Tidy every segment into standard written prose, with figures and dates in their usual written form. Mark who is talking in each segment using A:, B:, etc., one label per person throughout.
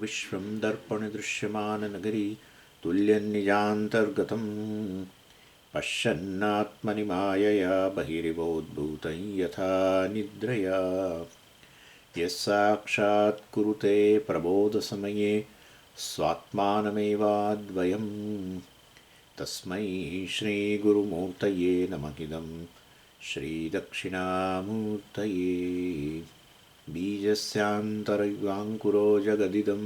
A: विश्वं दर्पणदृश्यमाननगरी तुल्यन्निजान्तर्गतं पश्यन्नात्मनि मायया बहिरिवोद्भूतं यथा निद्रया यस्साक्षात् कुरुते प्रबोधसमये स्वात्मानमेवाद्वयं तस्मै श्रीगुरुमूर्तये नमः श्रीदक्षिणामूर्तये बीजस्यान्तरयुगाङ्कुरो जगदिदं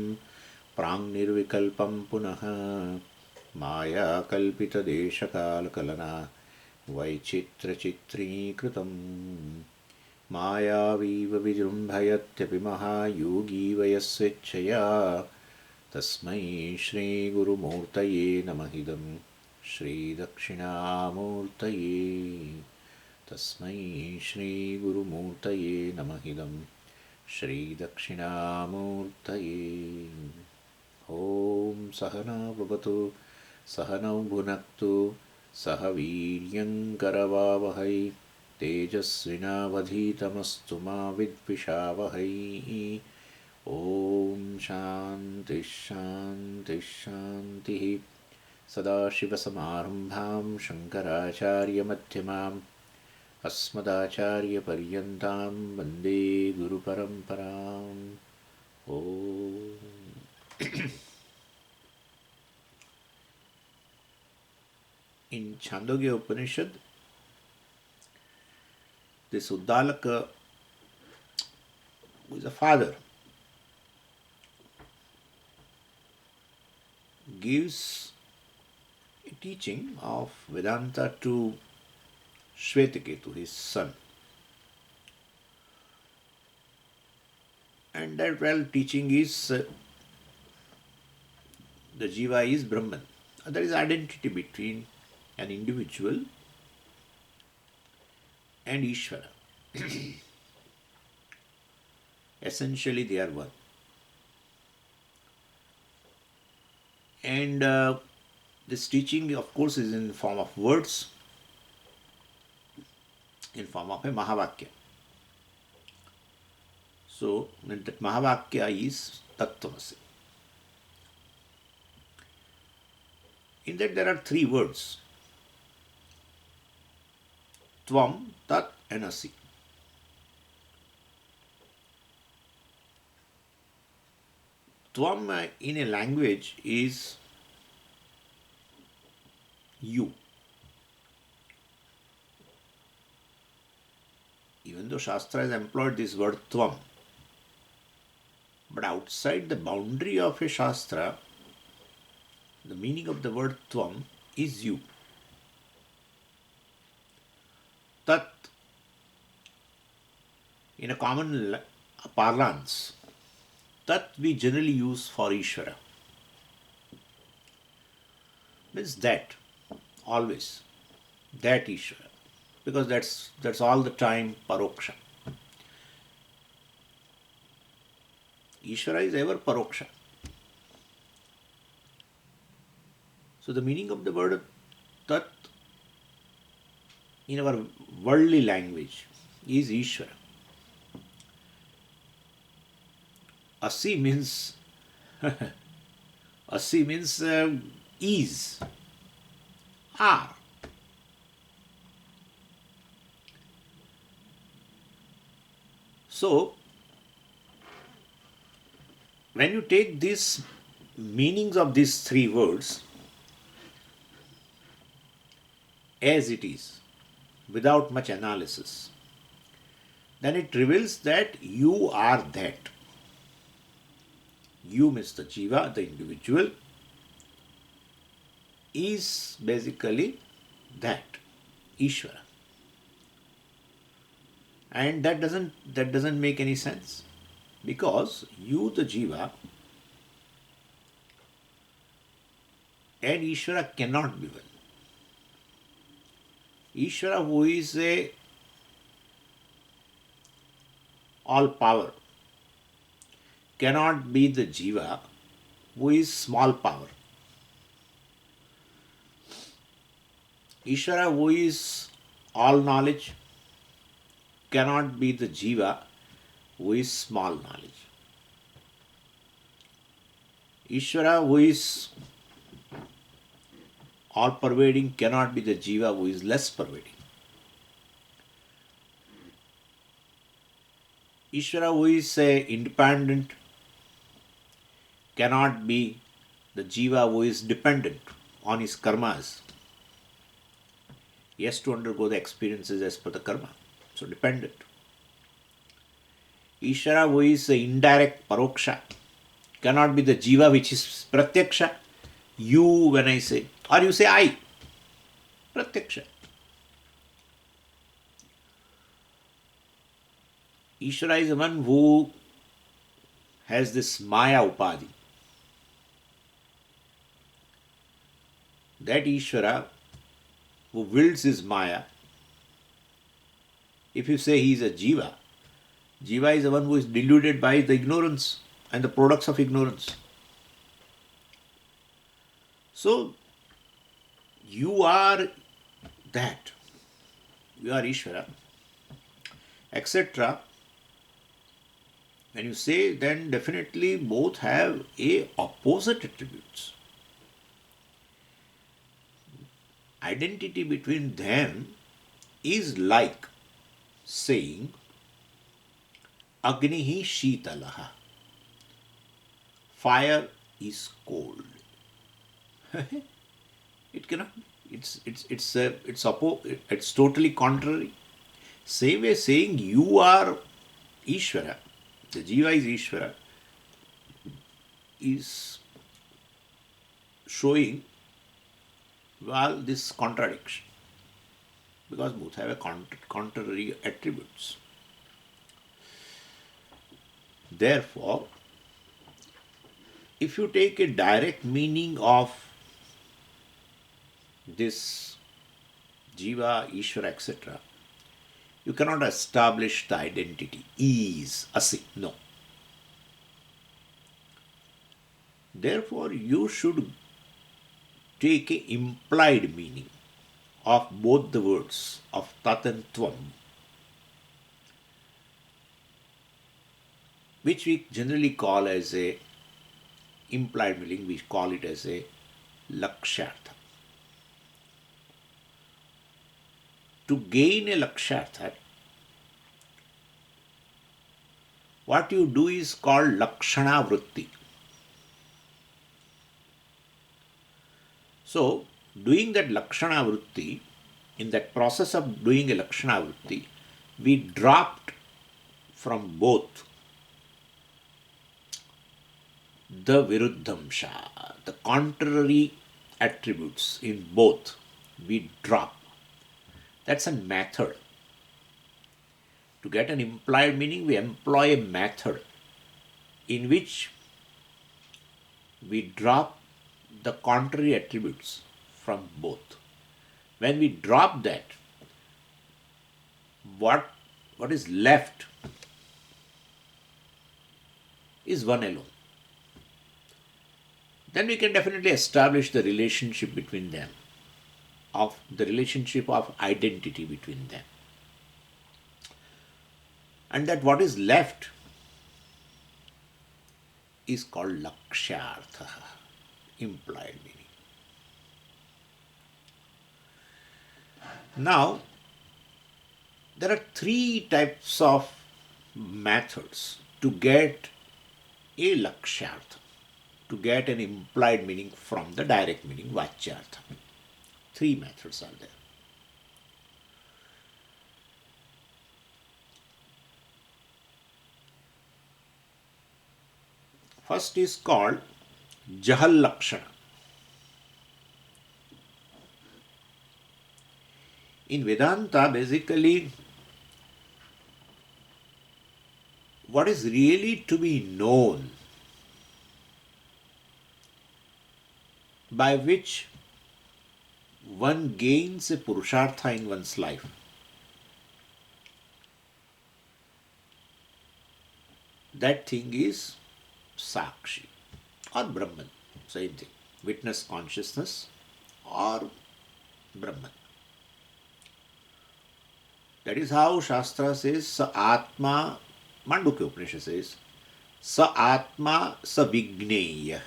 A: प्राङ्निर्विकल्पं पुनः मायाकल्पितदेशकालकलना वैचित्र्यचित्रीकृतम् मायावीव विजृम्भयत्यपि महायोगी वयस्वेच्छया तस्मै श्रीगुरुमूर्तये नमः श्रीदक्षिणामूर्तये तस्मै श्रीगुरुमूर्तये नमः श्रीदक्षिणामूर्तये ॐ सहना भवतु सहनौ भुनक्तु सह वीर्यङ्करवावहै तेजस्विनावधीतमस्तु मा विद्विषावहै ॐ शान्तिः शान्तिः शान्तिः सदाशिवसमारम्भां शङ्कराचार्यमध्यमाम् अस्मदाचार्यपर्यन्तां वन्दे गुरुपरम्पराम् ॐ In Chandogya Upanishad, this Uddalaka, who is a father, gives a teaching of Vedanta to Shvetaketu, his son. And that teaching is the Jiva is Brahman. There is identity between an individual and Ishvara. Essentially, they are one. And this teaching, of course, is in the form of words, in form of a Mahavakya. So, that Mahavakya is Tattvamasi. In that there are three words. Tvam, Tat and Asi. Tvam in a language is you. Even though Shastra has employed this word Tvam, but outside the boundary of a Shastra, the meaning of the word Tvam is you. Tat, in a common parlance, Tat we generally use for Ishvara. Means that, always, that Ishvara. Because that's all the time Paroksha. Ishvara is ever Paroksha. So the meaning of the word Tat in our worldly language is Ishvara. Asi means Asi means is, are. So when you take these meanings of these three words as it is, without much analysis, then it reveals that you are that. You means the Jiva, the individual, is basically that, Ishvara. And that doesn't make any sense, because you, the Jiva, and Ishvara cannot be one. Ishvara, who is a all power, cannot be the Jiva, who is small power. Ishvara, who is all knowledge, cannot be the Jiva, who is small knowledge. Ishvara, who is all pervading, cannot be the Jiva who is less pervading. Ishvara, who is independent, cannot be the Jiva who is dependent on his karmas. He has to undergo the experiences as per the karma. So dependent. Ishvara, who is indirect paroksha, cannot be the Jiva which is pratyaksha. You, when I say, or you say I, pratyaksha. Ishvara is the one who has this Maya Upadhi. That Ishvara who wields his Maya, if you say he is a Jiva, Jiva is the one who is deluded by the ignorance and the products of ignorance. So, you are that. You are Ishvara, etc. When you say, then definitely both have a opposite attributes. Identity between them is like saying Agnihi Shitalaha. Fire is cold. It cannot. It's totally contrary. Same way saying you are Ishvara, the Jiva is Ishvara, is showing well this contradiction because both have a contrary attributes. Therefore, if you take a direct meaning of this Jiva, Ishvara, etc., you cannot establish the identity. Is, asi. No. Therefore, you should take a implied meaning of both the words of Tat and Tvam, which we generally call as a implied meaning, we call it as a lakshartha. To gain a lakshartha, what you do is called lakshana vritti. So, doing that lakshana vritti, in that process of doing a lakshana vritti, we dropped from both the viruddhamsha, the contrary attributes in both, we drop. That's a method. To get an implied meaning, we employ a method in which we drop the contrary attributes from both. When we drop that, what is left is one alone. Then we can definitely establish the relationship between them, of the relationship of identity between them. And that what is left is called lakshartha, implied meaning. Now, there are three types of methods to get a lakshartha, to get an implied meaning from the direct meaning vachyartha. Three methods are there. First is called Jahal Lakshana. In Vedanta, basically, what is really to be known, by which one gains a purushartha in one's life, that thing is Sakshi or Brahman, same thing, witness consciousness or Brahman. That is how Shastra says, Sa Atma, Mandukya Upanishad says, Sa Atma sa Vigneya.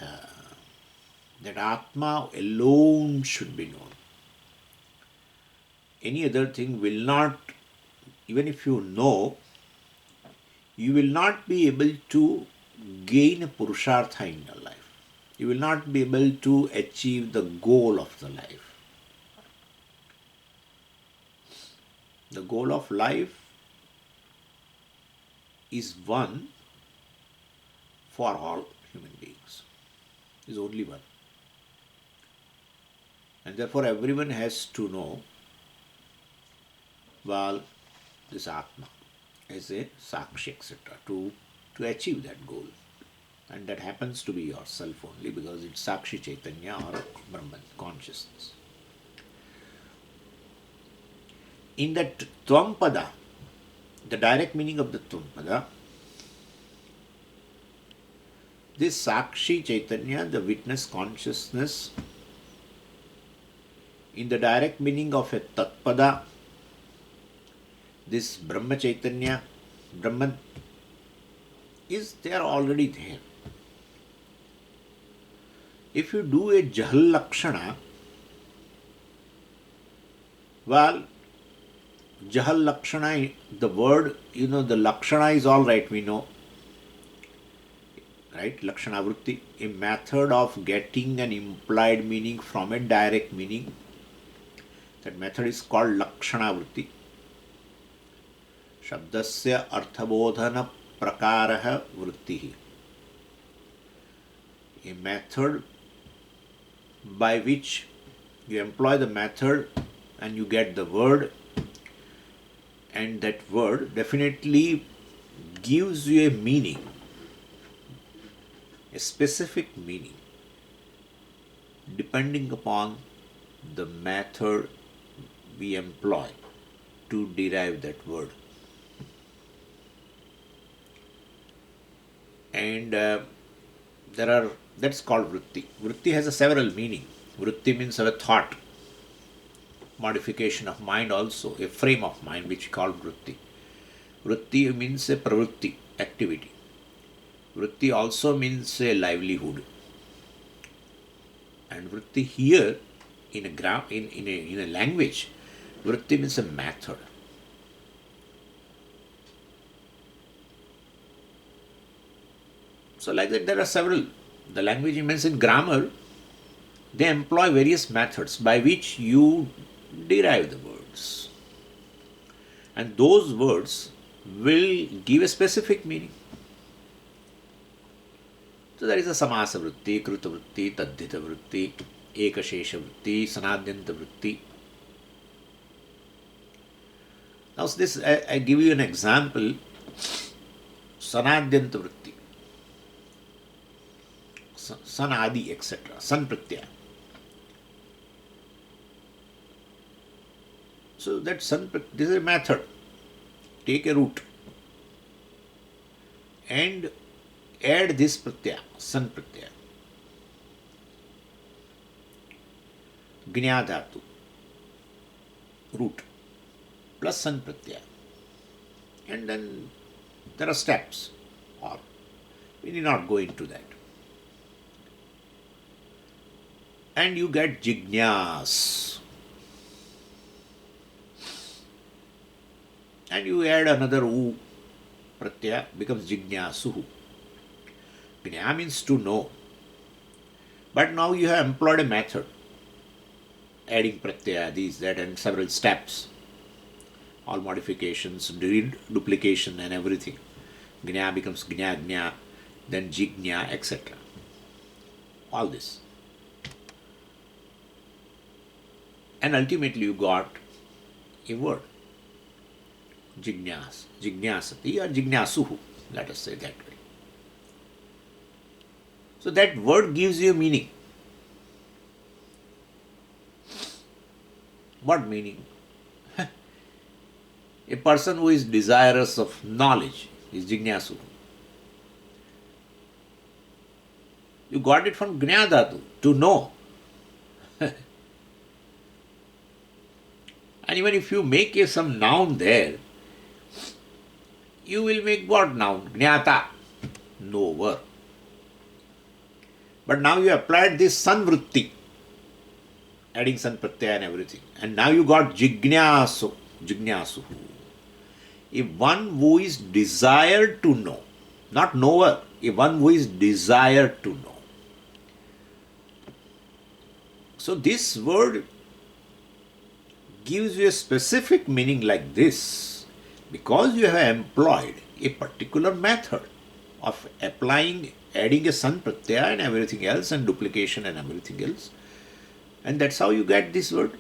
A: That Atma alone should be known. Any other thing will not, even if you know, you will not be able to gain a Purushartha in your life. You will not be able to achieve the goal of the life. The goal of life is one for all human beings, is only one. And therefore everyone has to know, well, this Atma as a Sakshi, etc., to achieve that goal. And that happens to be yourself only because it's Sakshi Chaitanya or Brahman consciousness. In that Tvampada, the direct meaning of the Tvampada, this Sakshi Chaitanya, the witness consciousness, in the direct meaning of a Tatpada, this Brahma Chaitanya, Brahman, is there already there. If you do a Jahal Lakshana, well, Jahal Lakshana, the word, the Lakshana is all right, we know. Right? Lakshana Vritti, a method of getting an implied meaning from a direct meaning. That method is called Lakshana Vritti. Shabdasya Arthabodhana Prakaraha Vrittihi. A method by which you employ the method and you get the word, and that word definitely gives you a meaning, a specific meaning, depending upon the method we employ to derive that word. And that's called vritti. Vritti has several meaning. Vritti means a thought, modification of mind also, a frame of mind which we call vritti. Vritti means a pravritti, activity. Vritti also means a livelihood. And vritti here in a language, vritti means a method. So like that there are several. The language means in grammar, they employ various methods by which you derive the words. And those words will give a specific meaning. So there is a samasa vritti, kruta vritti, tadhita vritti, ekashesha vritti, sanadyanta vritti. Now this I give you an example. Sanadyanta vritti, sanadi, etc. San pratyaya. So that this is a method. Take a root and add this pratyaya, san pratyaya. Gnya dhatu, root, plus san pratyaya. And then there are steps, or we need not go into that. And you get jignyas. And you add another u pratyaya, becomes jignasuhu. Gnya means to know. But now you have employed a method, adding pratyaya, these, that, and several steps. All modifications, duplication and everything. Gnya becomes gnya, then jignya, etc. All this. And ultimately you got a word. Jignasati or jignasuhu, let us say that way. So that word gives you meaning. What meaning? A person who is desirous of knowledge is jignasuhu. You got it from gnyadhatu, to know. And even if you make some noun there, you will make what noun? Jnata. knower. But now you applied this sanvritti, adding san pratyaya and everything. And now you got jignasu. If one who is desired to know, not knower, if one who is desired to know. So this word gives you a specific meaning like this because you have employed a particular method of applying, adding a san pratyaya and everything else and duplication and everything else. And that's how you get this word.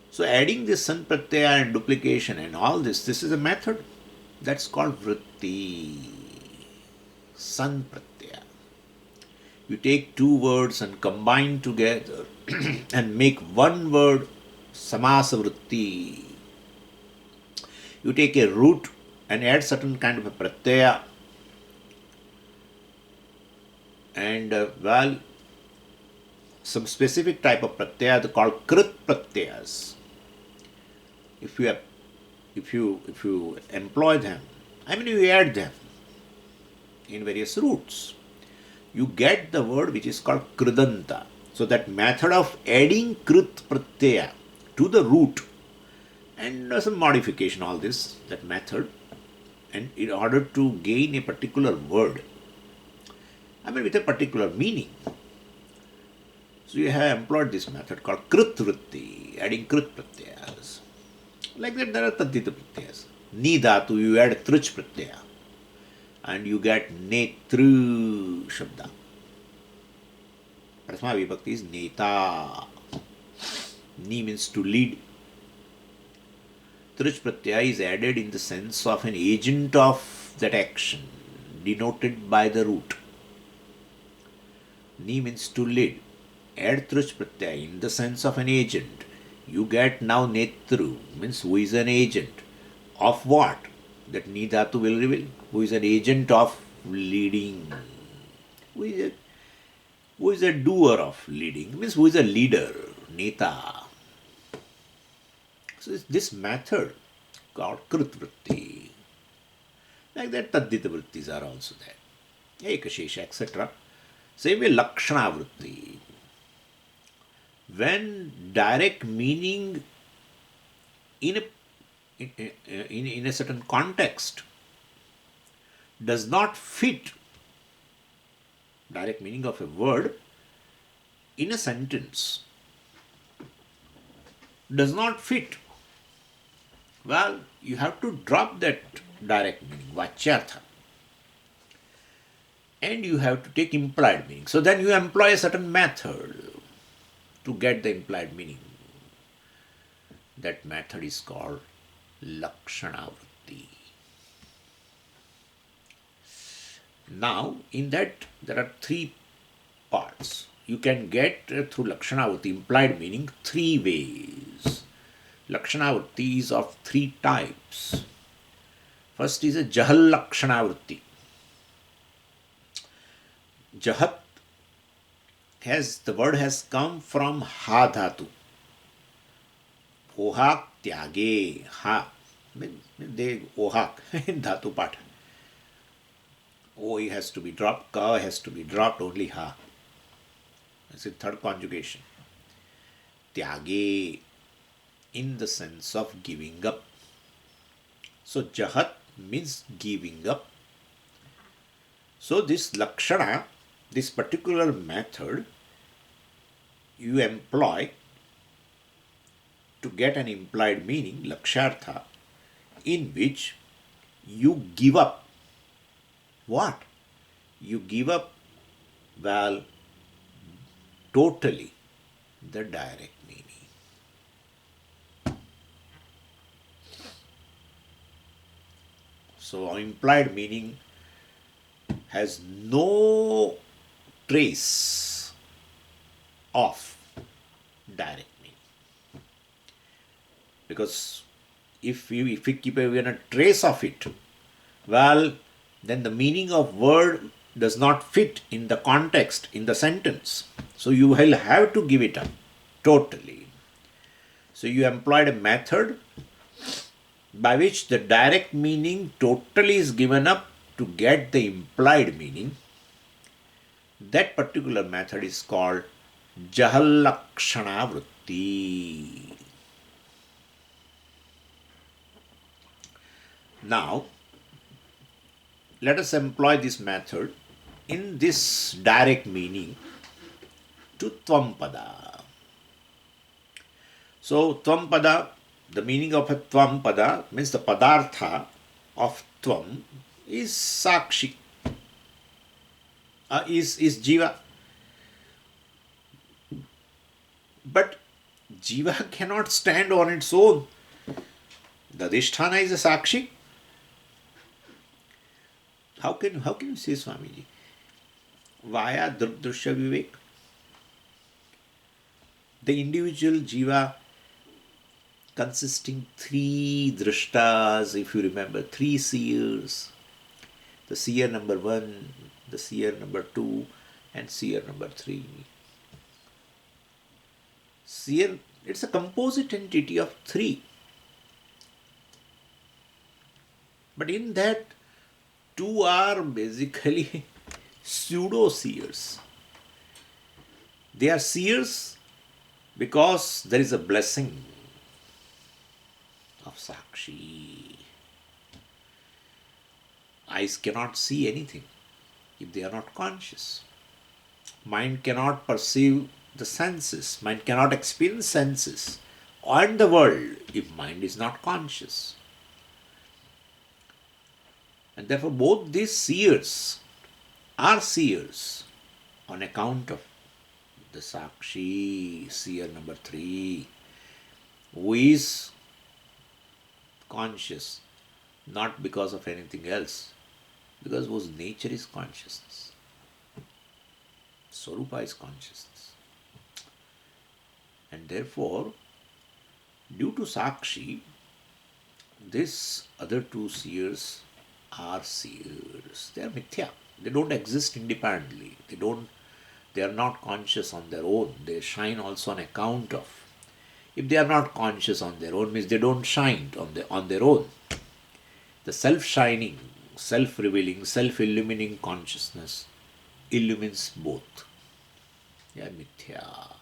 A: So adding this san pratyaya and duplication and all this is a method. That's called vritti, san pratyaya. You take two words and combine together and make one word samasa vritti. You take a root and add certain kind of a pratyaya and some specific type of pratyaya called krit pratyayas. If you employ them, you add them in various roots, you get the word which is called kridanta. So that method of adding krit pratyaya to the root and some modification, all this, that method, and in order to gain a particular word, with a particular meaning. So you have employed this method called krit vritti, adding krit pratyayas. Like that there are tadita pratyayas. Ni dhatu, you add trich pratyaya and you get netru shabda. Prasma vibhakti is neta. Ni means to lead. Trich pratyaya is added in the sense of an agent of that action, denoted by the root. Ni means to lead. Add trich pratyaya in the sense of an agent. You get now netru, means who is an agent of what? That ni dhatu will reveal. Who is an agent of leading? Who is a doer of leading? Means who is a leader? Neta. So this method called krit vritti. Like that tadita vrittis are also there. Ekashesha, etc. Same way lakshana vritti. When direct meaning in a certain context does not fit, direct meaning of a word in a sentence does not fit, well, you have to drop that direct meaning, vachyartha, and you have to take implied meaning. So then you employ a certain method to get the implied meaning. That method is called lakshana vritti. Now, in that there are three parts. You can get through lakshana vritti implied meaning three ways. Lakshana vritti is of three types. First is a jahal lakshana vritti. Jahat the word has come from ha dhatu. Ohak tyage ha. They ohak in dhatu part. O has to be dropped, ka has to be dropped, only ha. That's a third conjugation. Tyage in the sense of giving up. So jahat means giving up. So this lakshana, this particular method, you employ to get an implied meaning, lakshartha, in which you give up. What? You give up, well, totally the direct meaning. So implied meaning has no trace of direct meaning. Because if we keep even a trace of it, well, then the meaning of word does not fit in the context, in the sentence. So you will have to give it up totally. So you employed a method by which the direct meaning totally is given up to get the implied meaning, that particular method is called Jahallakshana Vritti. Now, let us employ this method in this direct meaning to Tvampada. So, Tvampada, the meaning of a Tvampada means the Padartha of Tvam is Sakshi, is Jiva. But Jiva cannot stand on its own. The Adhisthana is a Sakshi. How can you say, Swamiji? Via Drusha Vivek, the individual Jiva consisting three drashtas, if you remember, three seers, the seer number 1, the seer number 2, and seer number 3. Seer, it's a composite entity of 3. But in that, 2 are basically pseudo seers. They are seers because there is a blessing of Sakshi. Eyes cannot see anything if they are not conscious. Mind cannot perceive the senses. Mind cannot experience senses and the world if mind is not conscious. And therefore both these seers are seers on account of the Sakshi, seer number 3, who is conscious not because of anything else, because whose nature is consciousness. Swarupa is consciousness. And therefore, due to Sakshi, these other 2 seers are seers. They are mithya. They don't exist independently. They are not conscious on their own. They shine also on account of. If they are not conscious on their own, means they don't shine on their own. The self-shining, self-revealing, self-illumining consciousness illumines both. They are mithya.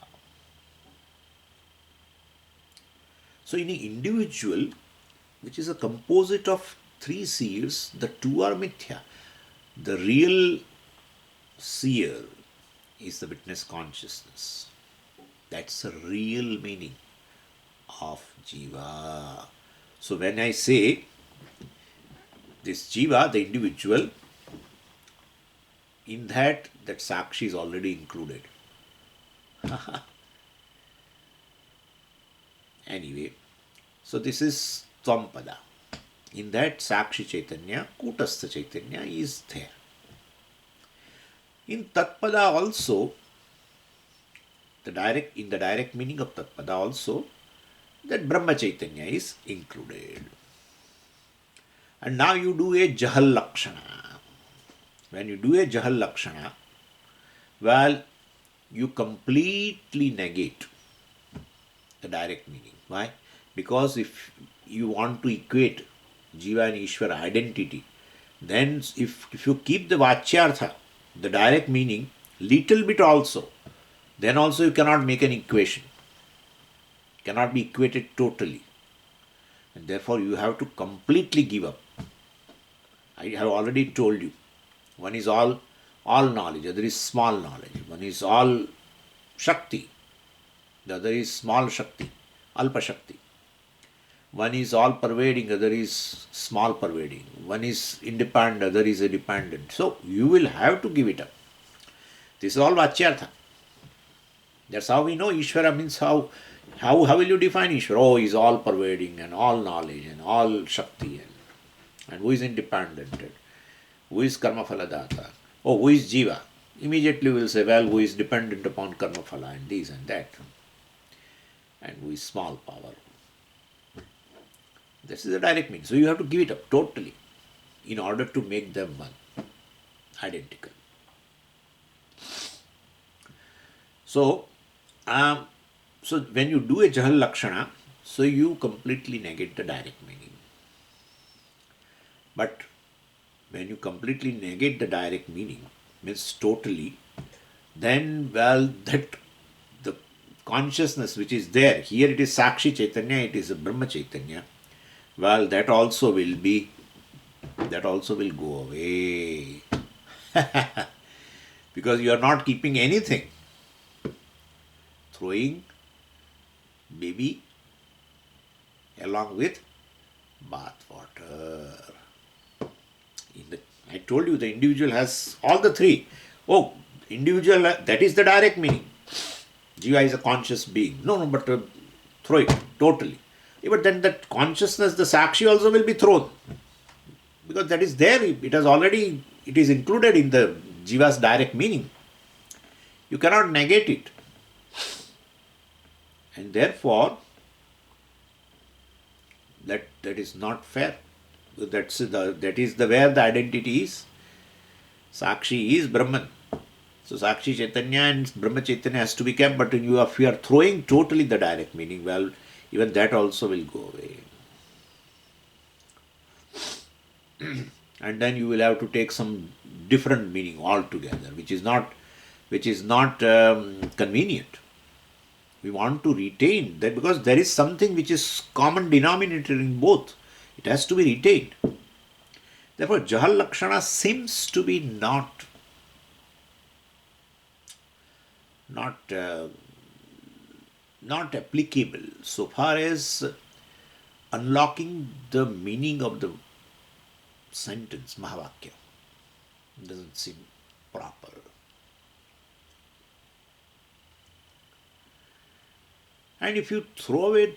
A: So in an individual, which is a composite of 3 seers, the 2 are mithya. The real seer is the witness consciousness. That's the real meaning of Jiva. So when I say this Jiva, the individual, in that Sakshi is already included. Anyway, so this is Tvampada. In that Sakshi Chaitanya, Kutastha Chaitanya is there. In Tatpada also, in the direct meaning of Tatpada also, that Brahma Chaitanya is included. And now you do a Jahal Lakshana. When you do a Jahal Lakshana, well, you completely negate the direct meaning. Why? Because if you want to equate Jiva and Ishvara identity, then if you keep the Vachyartha, the direct meaning, little bit also, then also you cannot make an equation. Cannot be equated totally. And therefore you have to completely give up. I have already told you. One is all knowledge, other is small knowledge. One is all Shakti, the other is small Shakti, Alpa Shakti. One is all pervading, other is small pervading. One is independent, other is a dependent. So you will have to give it up. This is all Vachyartha. That's how we know Ishvara means how will you define Ishvara? Oh, he is all pervading and all knowledge and all Shakti and who is independent? And who is Karma Phala Data? Oh, who is Jiva? Immediately we will say, well, who is dependent upon Karma Phala and this and that. And who is small power. This is the direct meaning. So you have to give it up totally in order to make them one, identical. So when you do a Jahal Lakshana, so you completely negate the direct meaning. But When you completely negate the direct meaning, means totally, then, well, that the consciousness which is there, here it is Sakshi Chaitanya, it is a Brahma Chaitanya, well, that also will go away. Because you are not keeping anything. Throwing baby along with bath water. I told you the individual has all the three. Oh, individual, that is the direct meaning. Jiva is a conscious being. No, no, but throw it totally. Yeah, but then that consciousness, the Sakshi also will be thrown. Because that is there, it is included in the Jiva's direct meaning. You cannot negate it. And therefore, that is not fair. That is the where the identity is. Sakshi is Brahman. So Sakshi Chaitanya and Brahma Chaitanya has to be kept, but if you are throwing totally the direct meaning, well, even that also will go away. And then you will have to take some different meaning altogether, which is not convenient. We want to retain that because there is something which is common denominator in both. It has to be retained. Therefore, Jahal Lakshana seems to be not applicable so far as unlocking the meaning of the sentence Mahavakya. Doesn't seem proper. And if you throw away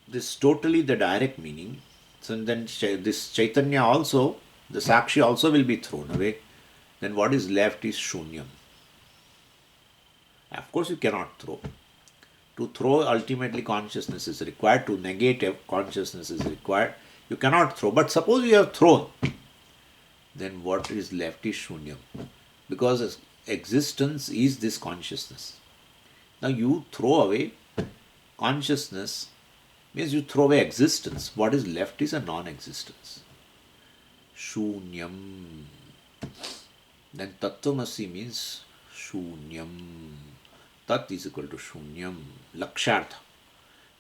A: this totally the direct meaning, so then this Chaitanya also, the Sakshi also will be thrown away. Then what is left is Shunyam. Of course, you cannot throw. To throw, ultimately consciousness is required. To negate, consciousness is required. You cannot throw. But suppose you have thrown, then what is left is Shunyam. Because existence is this consciousness. Now you throw away consciousness, means you throw away existence. What is left is a non-existence. Shunyam. Then Tattvamasi means Shunyam. Tat is equal to Shunyam. Lakshartha.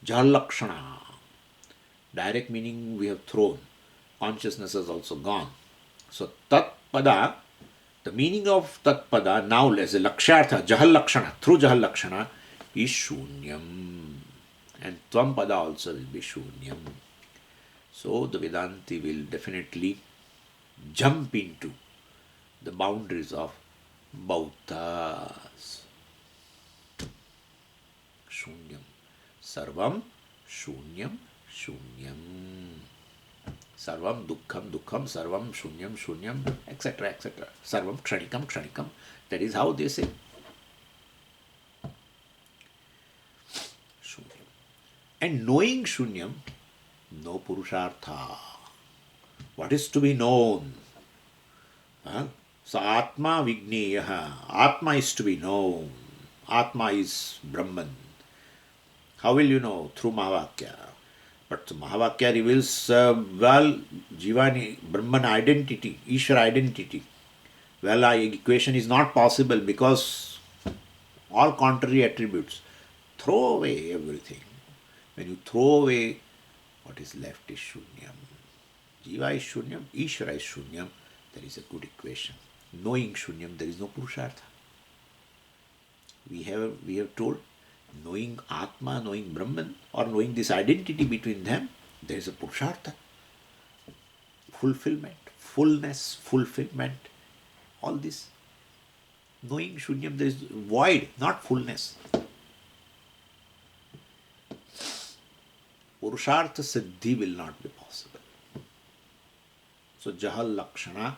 A: Jal Lakshana. Direct meaning we have thrown. Consciousness has also gone. So Tat Pada, the meaning of Tat Pada now as a Lakshartha, Jahal Lakshana, through Jahal Lakshana is Shunyam. And Tvam Pada also will be Shunyam. So the Vedanti will definitely jump into the boundaries of Bautas. Shunyam. Sarvam Shunyam Shunyam. Sarvam Dukkham Dukkham, Sarvam Shunyam Shunyam, etc. etc. Sarvam Kshanikam Kshanikam. That is how they say. Shunyam. And knowing Shunyam, no Purushartha. What is to be known? So Atma Vigneyaha. Atma is to be known. Atma is Brahman. How will you know? Through Mahavakya. But Mahavakya reveals, Jivani, Brahman identity, Ishvara identity. Well, equation is not possible because all contrary attributes. Throw away everything. When you throw away, what is left is Shunyam. Jiva is Shunyam, Ishvara is Shunyam. There is a good equation. Knowing Shunyam, there is no Purushartha. We have told, knowing Atma, knowing Brahman, or knowing this identity between them, there is a Purushartha. Fulfillment, fullness, fulfillment, all this. Knowing Shunyam, there is void, not fullness. Purushartha Siddhi will not be possible. So Jahal Lakshana,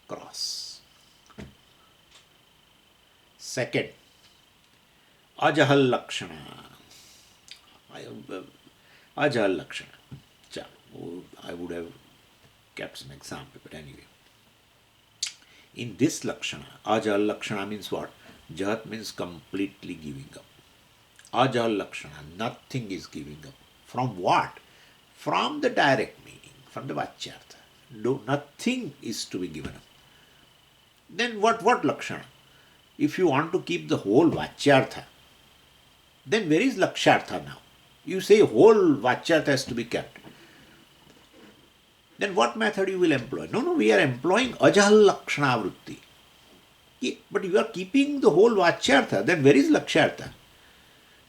A: cross. Second, Ajahal Lakshana. Ajahal Lakshana. I would have kept some example, but anyway. In this Lakshana, Ajahal Lakshana means what? Jahat means completely giving up. Ajahal Lakshana, nothing is giving up. From what? From the direct meaning, from the Vachyartha. No, nothing is to be given up. Then what Lakshana? If you want to keep the whole Vachyartha, then where is Lakshartha now? You say whole Vachyartha has to be kept. Then what method you will employ? No, we are employing Ajahal Lakshana Vritti. But you are keeping the whole Vachyartha, then where is Lakshartha?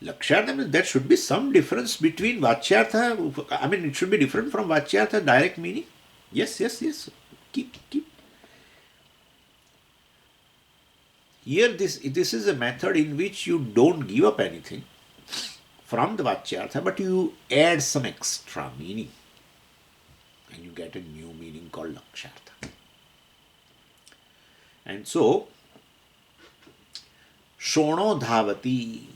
A: Lakshartha means there should be some difference between Vachyartha, I mean it should be different from Vachyartha direct meaning. Yes. Keep. Here this is a method in which you don't give up anything from the Vachyartha, but you add some extra meaning. And you get a new meaning called Lakshartha. And so, Shono Dhavati.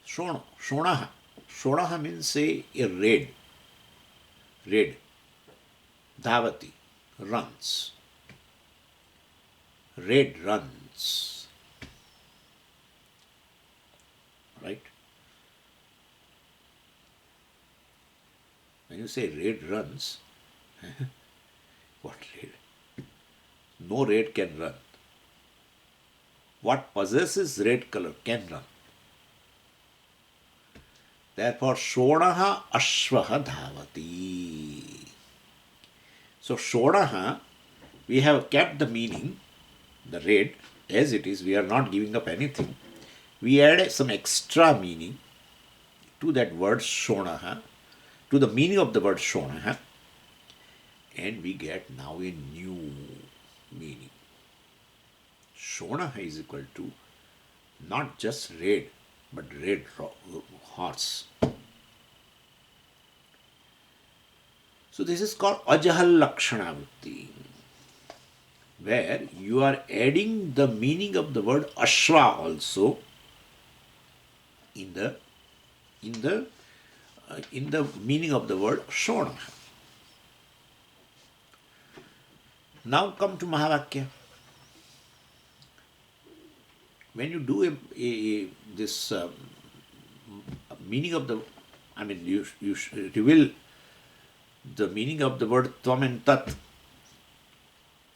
A: Shonaha. Shonaha means say a red. Dhavati, runs. Red runs. Right? When you say red runs, what red? No red can run. What possesses red color can run. Therefore, Shonaha Ashvaha Dhavati. So, Shonaha, we have kept the meaning, the red, as it is. We are not giving up anything. We add some extra meaning to that word Shonaha, to the meaning of the word Shonaha, and we get now a new meaning. Shonaha is equal to not just red, but red horse. So this is called Ajahal Lakshana Vritti, where you are adding the meaning of the word Ashwa also in the meaning of the word Shona. Now come to Mahavakya. When you do this meaning of the, I mean, you reveal the meaning of the word Tvam and Tat.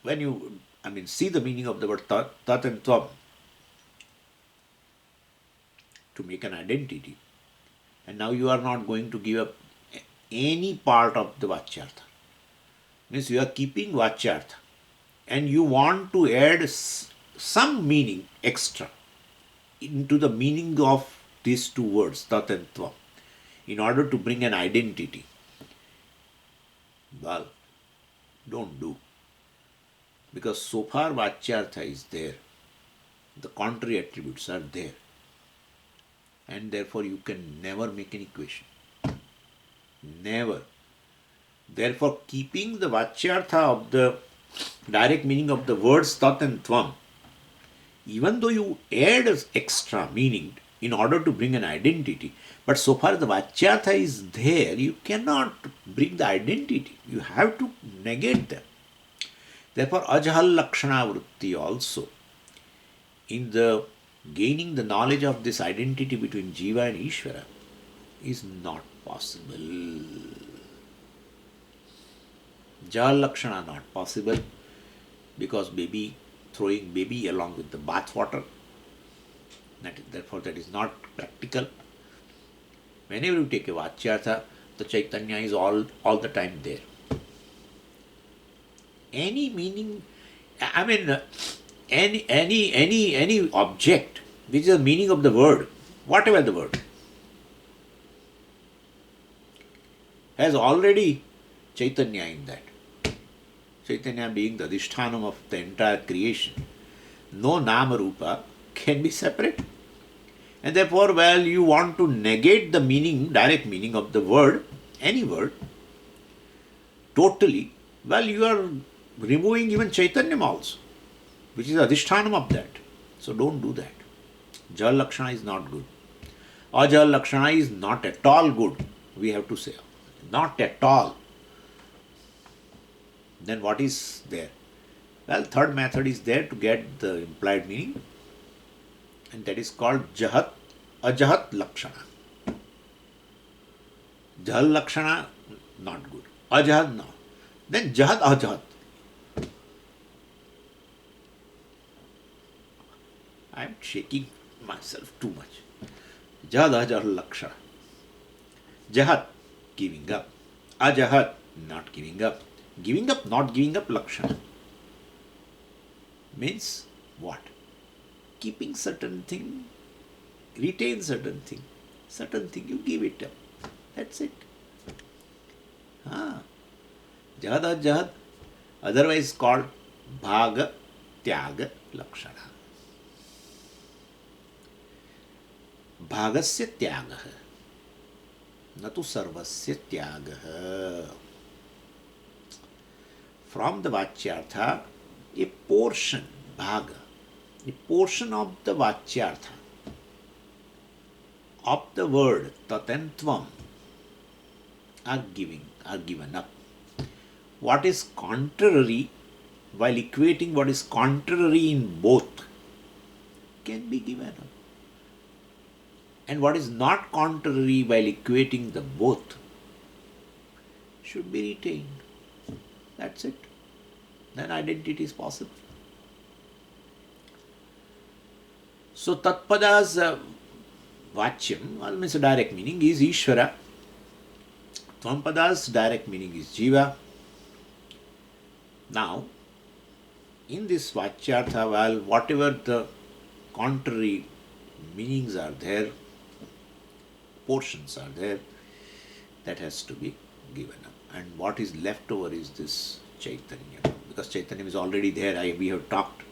A: When you, see the meaning of the word Tat and Tvam to make an identity, and now you are not going to give up any part of the Vachyartha. Means you are keeping Vachyartha and you want to add some meaning extra into the meaning of these two words, Tat and Tvam, in order to bring an identity. Well, don't do. Because so far Vachyartha is there, the contrary attributes are there, and therefore you can never make an equation. Never. Therefore, keeping the Vachyartha of the direct meaning of the words Tat and Tvam, even though you add extra meaning in order to bring an identity, but so far the Vachyartha is there, you cannot bring the identity. You have to negate them. Therefore, Ajahal Lakshana Vritti also, in the gaining the knowledge of this identity between Jiva and Ishvara, is not possible. Jahal Lakshana not possible, because throwing baby along with the bath water, therefore that is not practical. Whenever you take a Vachyartha, the Chaitanya is all the time there. Any meaning, any object which is the meaning of the word, whatever the word, has already Chaitanya in that. Chaitanya being the adhishthanam of the entire creation. No nama rupa can be separate. And therefore, while you want to negate the meaning, direct meaning of the word, any word, totally, well, you are removing even Chaitanyam also, which is adhishthanam of that. So don't do that. Jal Lakshana is not good. Ajal Lakshana is not at all good, we have to say. Not at all. Then what is there? Well, third method is there to get the implied meaning, and that is called Ajahat Lakshana. Jahal Lakshana, not good. Ajahad now. Then Jahad Ajahad. I am shaking myself too much. Jahad Ajahad Laksha. Jahad, giving up. Ajahad, not giving up. Giving up, not giving up Lakshana. Means what? Keeping certain thing, retain certain thing you give it up. That's it. Jahad Ajahad, otherwise called Bhaga Tyaga Lakshana. भागस्य त्यागः न तु सर्वस्य त्यागः. From the Vachyartha, a portion, bhaga, a portion of the Vachyartha, of the word tat and tvam are given up. What is contrary, while equating what is contrary in both, can be given up. And what is not contrary while equating the both should be retained. That's it. Then identity is possible. So Tatpada's Vachyam, means direct meaning, is Ishvara. Tvampada's direct meaning is Jiva. Now, in this Vachyartha, while whatever the contrary meanings are there, portions are there, that has to be given up. And what is left over is this Chaitanya. Because Chaitanya is already there, we have talked.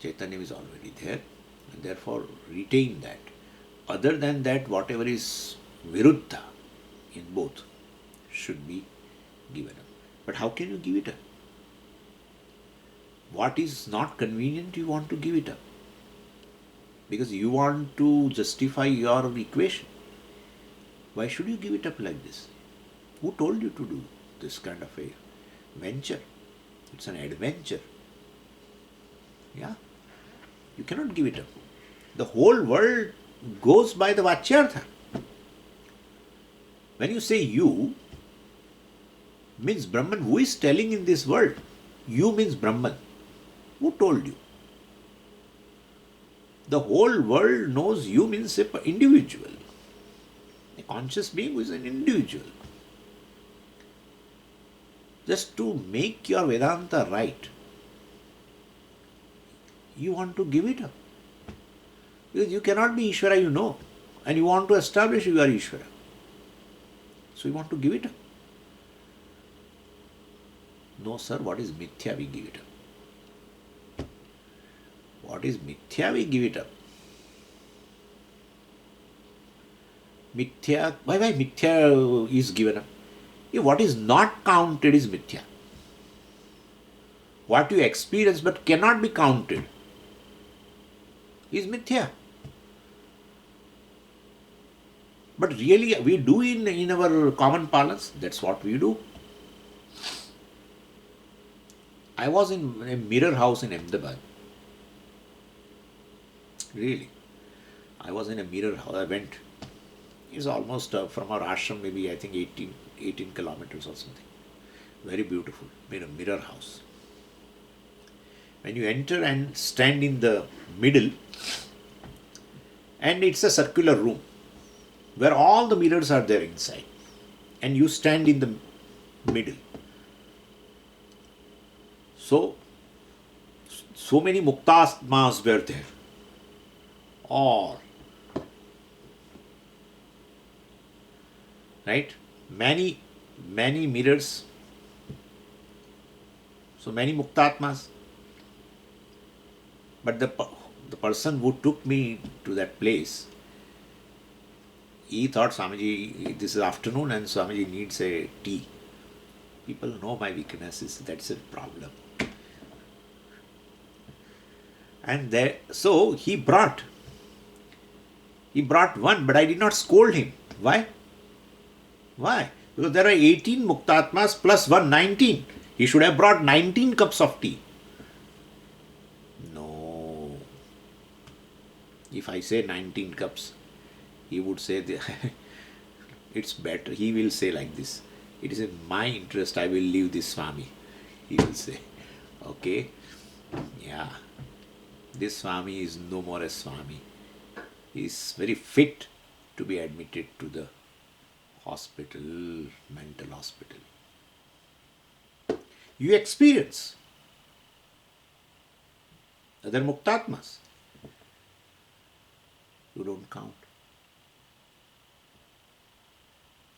A: Chaitanya is already there, and therefore retain that. Other than that, whatever is Viruddha in both should be given up. But how can you give it up? What is not convenient, you want to give it up. Because you want to justify your equation. Why should you give it up like this? Who told you to do this kind of a venture? It's an adventure. Yeah? You cannot give it up. The whole world goes by the Vachyartha. When you say you, means Brahman. Who is telling in this world? You means Brahman. Who told you? The whole world knows you means an individual. A conscious being who is an individual. Just to make your Vedanta right, you want to give it up. Because you cannot be Ishvara, you know, and you want to establish you are Ishvara. So you want to give it up. No, sir, what is Mithya? We give it up. What is Mithya? We give it up. Mithya, why Mithya is given up? What is not counted is Mithya. What you experience but cannot be counted is Mithya. But really we do in our common parlance, that's what we do. I was in a mirror house in Ahmedabad. Really. I was in a mirror house. I went. It's almost from our ashram, maybe I think 18 kilometers or something. Very beautiful. Mirror house. When you enter and stand in the middle, and it's a circular room where all the mirrors are there inside, and you stand in the middle. So many muktasmas were there. All. Right? Many mirrors. So many muktatmas. But the person who took me to that place, he thought, Swamiji, this is afternoon and Swamiji needs a tea. People know my weaknesses, that's a problem. And so he brought one, but I did not scold him. Why? Because there are 18 muktatmas plus 1, 19. He should have brought 19 cups of tea. No. If I say 19 cups, he would say, it's better. He will say like this. It is in my interest, I will leave this Swami. He will say, okay, yeah, this Swami is no more a Swami. He is very fit to be admitted to the hospital, mental hospital. You experience other Muktatmas. You don't count.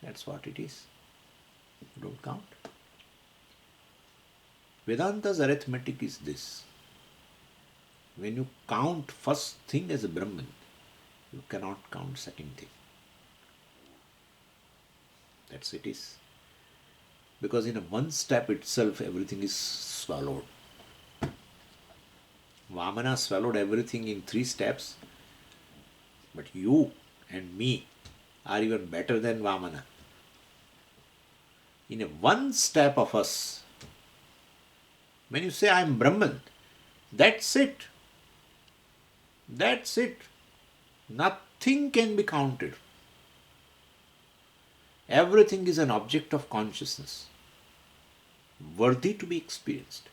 A: That's what it is. You don't count. Vedanta's arithmetic is this. When you count first thing as a Brahman, you cannot count second thing. That's it is. Because in a one step itself, everything is swallowed. Vamana swallowed everything in 3 steps, but you and me are even better than Vamana. In a one step of us, when you say I am Brahman, that's it. That's it. Nothing can be counted. Everything is an object of consciousness, worthy to be experienced,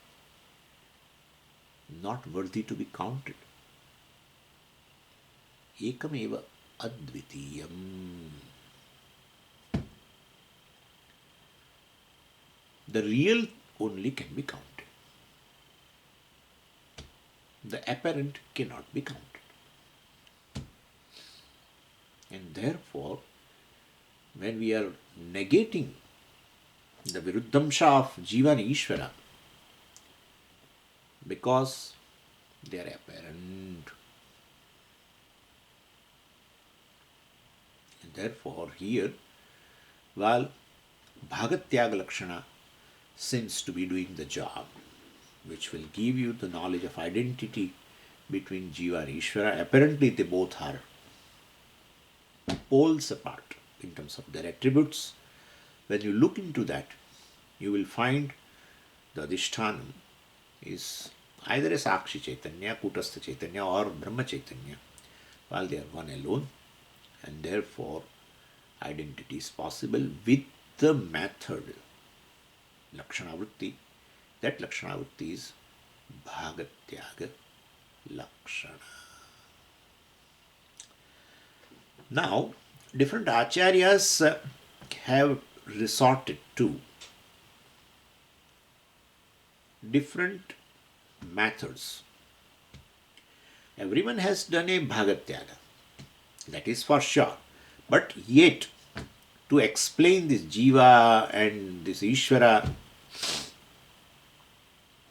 A: not worthy to be counted. Ekameva advitiyam. The real only can be counted. The apparent cannot be counted. And therefore, when we are negating the Viruddhamsha of Jiva and Ishvara, because they are apparent. And therefore, here, while Bhagatyaga Lakshana seems to be doing the job, which will give you the knowledge of identity between Jiva and Ishvara, apparently they both are poles apart in terms of their attributes. When you look into that, you will find the Adhishthanam is either a Sakshi Chaitanya, Kutastha Chaitanya, or Brahma Chaitanya, while they are one alone, and therefore identity is possible with the method Lakshana Vritti. That Lakshana Vritti is Bhagatyaga Lakshana. Now, different acharyas have resorted to different methods. Everyone has done a Bhagatyaga, that is for sure. But yet, to explain this Jiva and this Ishvara,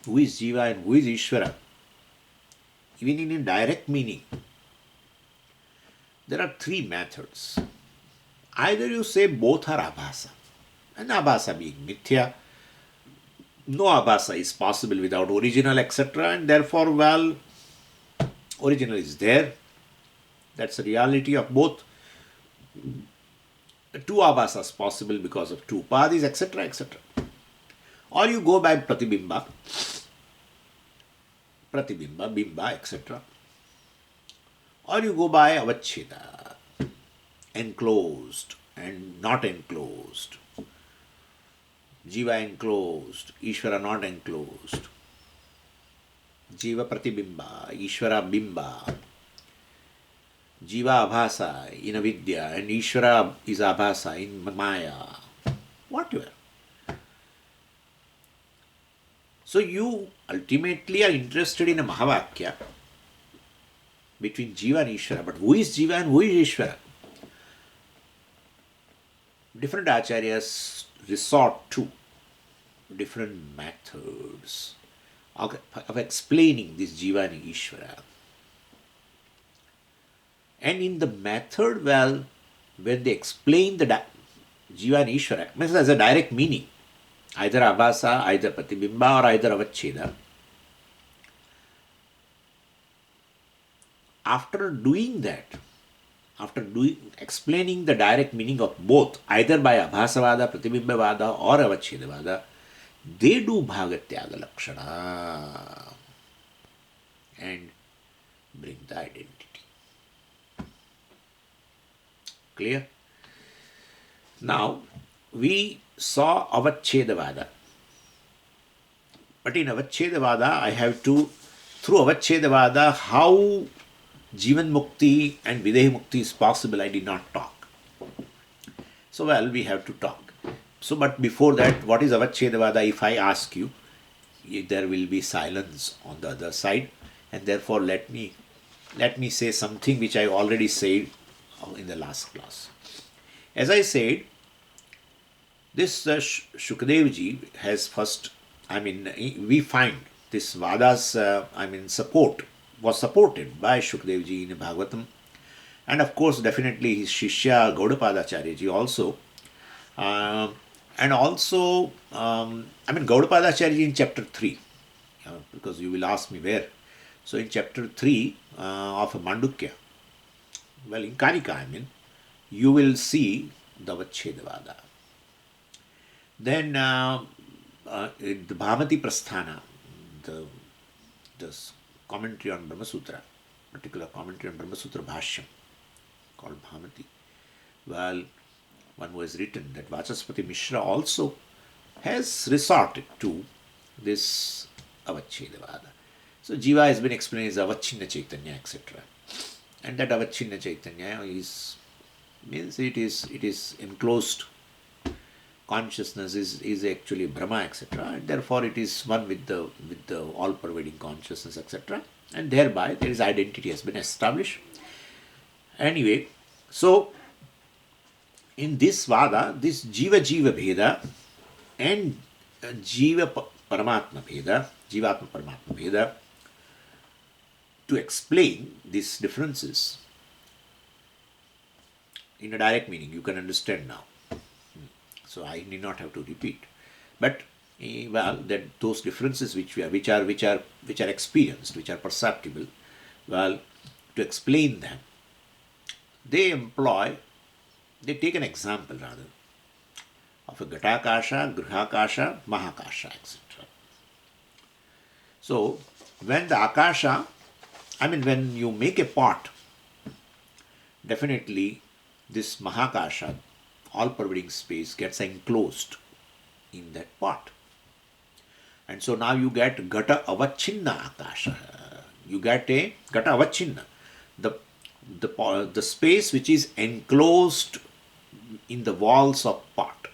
A: who is Jiva and who is Ishvara, even in a direct meaning, there are 3 methods. Either you say both are abhasa, and abhasa being mithya, no abhasa is possible without original, etc. And therefore, well, original is there. That's the reality of both. 2 abhasas possible because of 2 upadhis, etc., etc. Or you go by pratibimba, bimba, etc. Or you go by avacheda, enclosed and not enclosed. Jiva enclosed, Ishvara not enclosed. Jiva pratibimba, Ishvara bimba. Jiva abhasa in avidya and Ishvara is abhasa in maya. Whatever. So you ultimately are interested in a Mahavakya between Jiva and Ishvara. But who is Jiva and who is Ishvara? Different acharyas resort to different methods of explaining this Jiva and Ishvara. And in the method, well, when they explain the Jiva and Ishvara, means as a direct meaning, either abhasa, either pratibimba, or either avacheda. After doing that, explaining the direct meaning of both, either by abhasavada, pratibimbavada, or avachedavada, they do bhagatyaga lakshana and bring the identity. Clear? Now, we saw Avachedavada. But in Avachedavada, I have to, through Avachedavada, how Jivan Mukti and Videhi Mukti is possible, I did not talk. So, well, we have to talk. So, but before that, what is Avachedavada? If I ask you, there will be silence on the other side, and therefore let me say something which I already said in the last class. As I said, this Shukadev ji has first, we find this Vada's, support was supported by Shukadev ji in Bhagavatam, and of course, definitely his Shishya Gaudapadacharya ji also. And also, Gaudapadacharya ji in chapter 3, because you will ask me where. So, in chapter 3 of Mandukya, well, in Karika, you will see the Vachedavada. Then the Bhamati Prasthana, the commentary on Brahma Sutra, particular commentary on Brahma Sutra Bhashyam, called Bhamati. Well, one who has written that Vachaspati Mishra also has resorted to this Avachedavada. So Jiva has been explained as Avachinna Chaitanya, etc. And that Avachinna Chaitanya means it is enclosed consciousness is actually Brahma, etc. And therefore it is one with the all-pervading consciousness, etc. And thereby there is identity has been established. Anyway, so in this Vada, this Jiva Bheda and Jiva Paramatma Bheda, Jivatma Paramatma Bheda, to explain these differences in a direct meaning, you can understand now. So I need not have to repeat. But well, that those differences which are experienced, which are perceptible, well, to explain them, they take an example rather of a Ghatakasha, Grihakasha, Mahakasha, etc. So when the Akasha, when you make a pot, definitely this Mahakasha, all-pervading space, gets enclosed in that pot. And so now you get Gata Avachinna Akasha. You get a Gata Avachinna, the space which is enclosed in the walls of pot,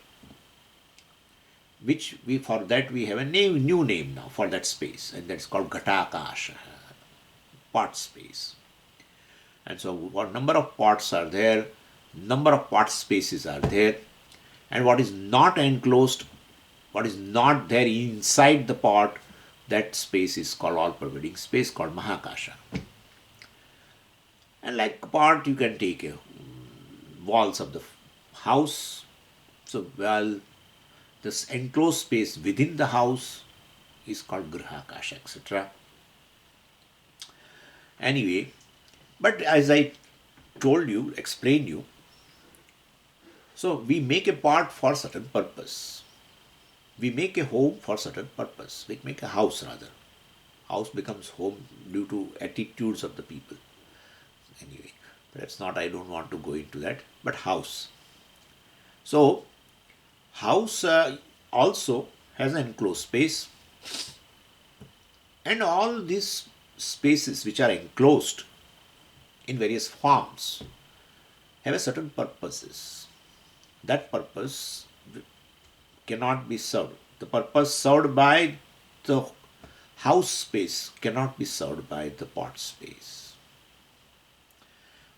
A: which we have a new name now for that space, and that's called Ghatakasha, pot space. And so what number of pots are there, number of pot spaces are there, and what is not enclosed, what is not there inside the pot, that space is called all-pervading space, called Mahakasha. And like a pot, you can take walls of the house. So, well, this enclosed space within the house is called Grihakasha, etc. Anyway, but as I explained you, so we make a pot for certain purpose. We make a home for certain purpose. We make a house rather. House becomes home due to attitudes of the people. Anyway, that's not, I don't want to go into that, but house. So, house also has an enclosed space, and all these spaces which are enclosed in various forms have a certain purposes. That purpose cannot be served. The purpose served by the house space cannot be served by the pot space.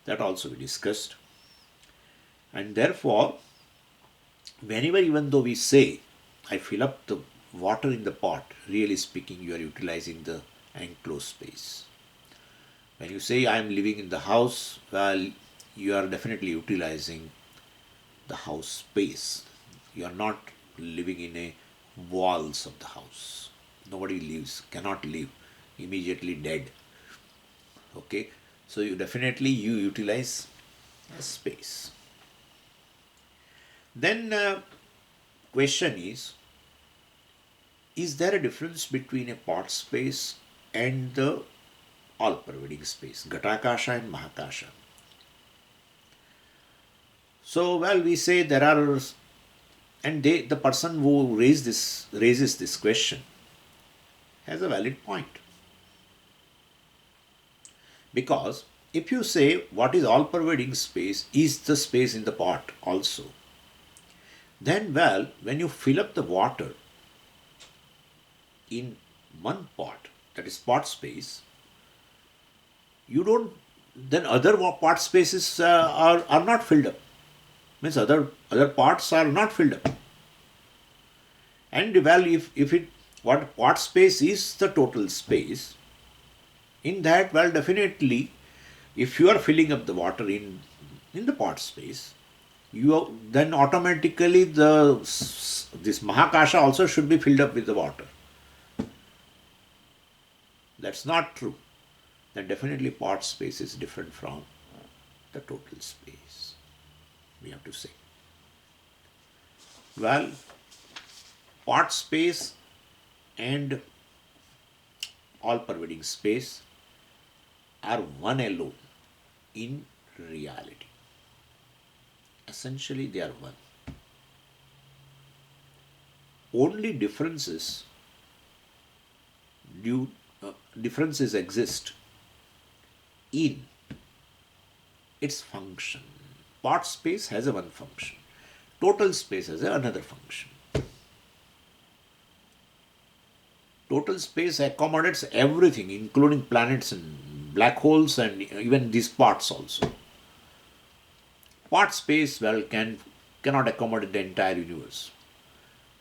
A: That also we discussed. And therefore, whenever, even though we say, I fill up the water in the pot, really speaking, you are utilizing the enclosed space. When you say, I am living in the house, well, you are definitely utilizing the house space. You are not living in a walls of the house. Nobody cannot live, immediately dead. Okay, so you utilize a space. Then question is there a difference between a pot space and the all-pervading space, Ghatakasha and Mahakasha? So, well, we say there are And the person who raises this question has a valid point. Because if you say what is all pervading space is the space in the pot also, then, well, when you fill up the water in one pot, that is pot space, you don't, then other pot spaces are not filled up. Means other parts are not filled up. And well, if it, what pot space is the total space, in that, well, definitely, if you are filling up the water in the pot space, then automatically this Mahakasha also should be filled up with the water. That's not true. Then definitely pot space is different from the total space, we have to say. Well, pot space and all pervading space are one alone in reality. Essentially, they are one. Only differences exist in its function. Pot space has a one function. Total space has another function. Total space accommodates everything, including planets and black holes and even these parts also. Part space, well, cannot accommodate the entire universe.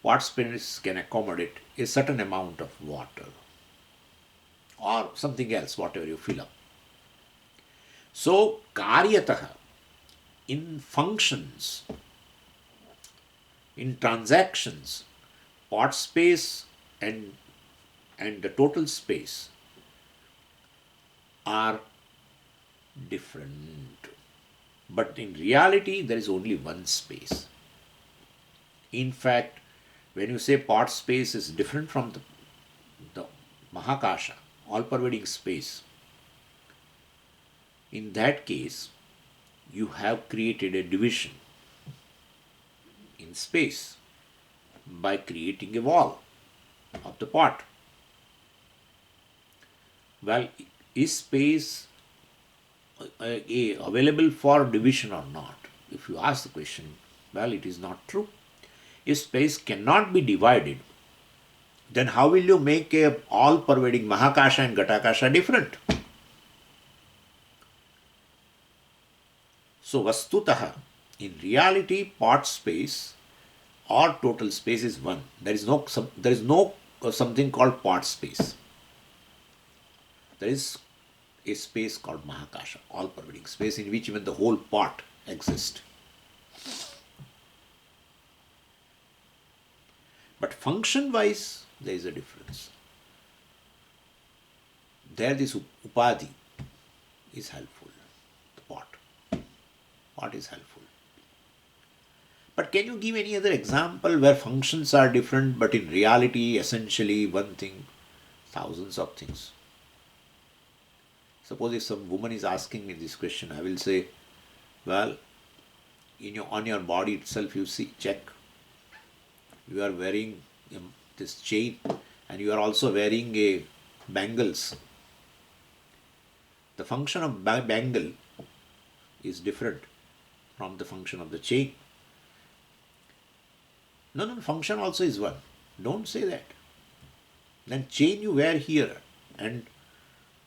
A: Part space can accommodate a certain amount of water or something else, whatever you fill up. So, karyataha, in functions, in transactions, part space and the total space are different. But in reality, there is only one space. In fact, when you say part space is different from the Mahakasha, all pervading space, in that case, you have created a division in space by creating a wall of the pot. Well, is space available for division or not? If you ask the question, well, it is not true. If space cannot be divided, then how will you make a all pervading Mahakasha and Ghatakasha different? So, vastutaha, in reality, part space or total space is one. There is no something called part space. There is a space called Mahakasha, all pervading space, in which even the whole pot exists. But function wise, there is a difference. There, this upadhi is helpful, the pot. Pot is helpful. But can you give any other example where functions are different, but in reality, essentially one thing, thousands of things? Suppose if some woman is asking me this question, I will say, well, on your body itself, you see, check. You are wearing this chain and you are also wearing a bangles. The function of bangle is different from the function of the chain. No, function also is one. Don't say that. Then chain you wear here and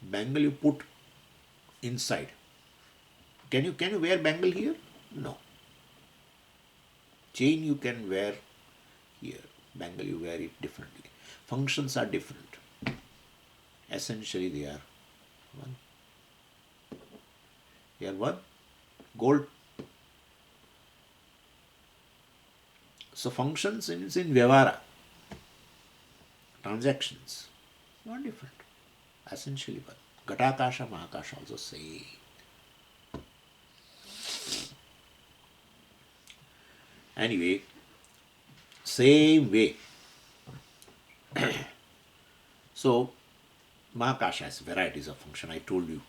A: bangle you put inside. Can you wear bangle here? No. Chain you can wear here. Bangle you wear it differently. Functions are different. Essentially they are one. They are one. Gold. So functions is in Vyavara. Transactions. Not different. Essentially one. Ghatakasha, Mahakasha also same. Anyway, same way. So, Mahakasha has varieties of function. I told you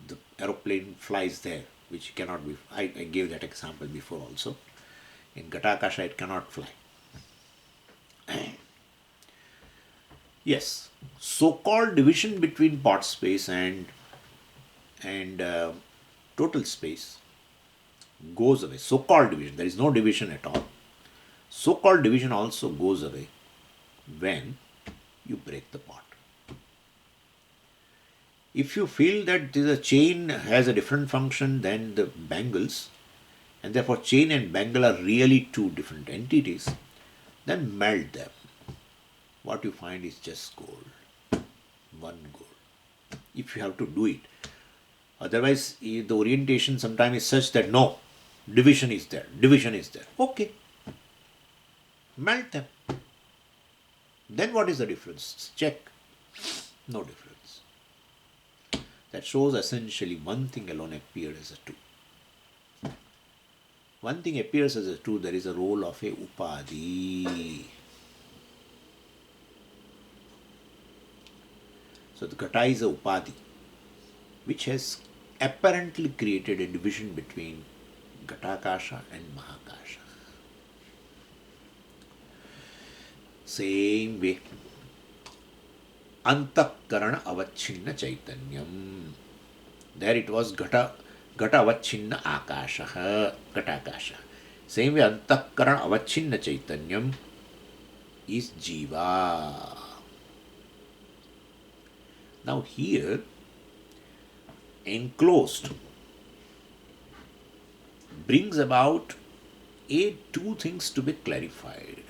A: the aeroplane flies there, which cannot be. I gave that example before also. In Ghatakasha, it cannot fly. Yes, so-called division between pot space and total space goes away. So-called division, there is no division at all. So-called division also goes away when you break the pot. If you feel that the chain has a different function than the bangles, and therefore chain and bangle are really two different entities, then melt them. What you find is just gold, one gold. If you have to do it, otherwise the orientation sometimes is such that no, division is there, division is there. Okay, melt them. Then what is the difference? Check. No difference. That shows essentially one thing alone appeared as a two. One thing appears as a two, there is a role of a upadhi. So the Ghata is a upadhi, which has apparently created a division between Ghatakasha and Mahakasha. Same way, Antakarana avachinna chaitanyam. There it was Ghata avachinna akasha, Ghatakasha. Same way, Antakarana avachinna chaitanyam is Jiva. Now here, enclosed brings about two things to be clarified.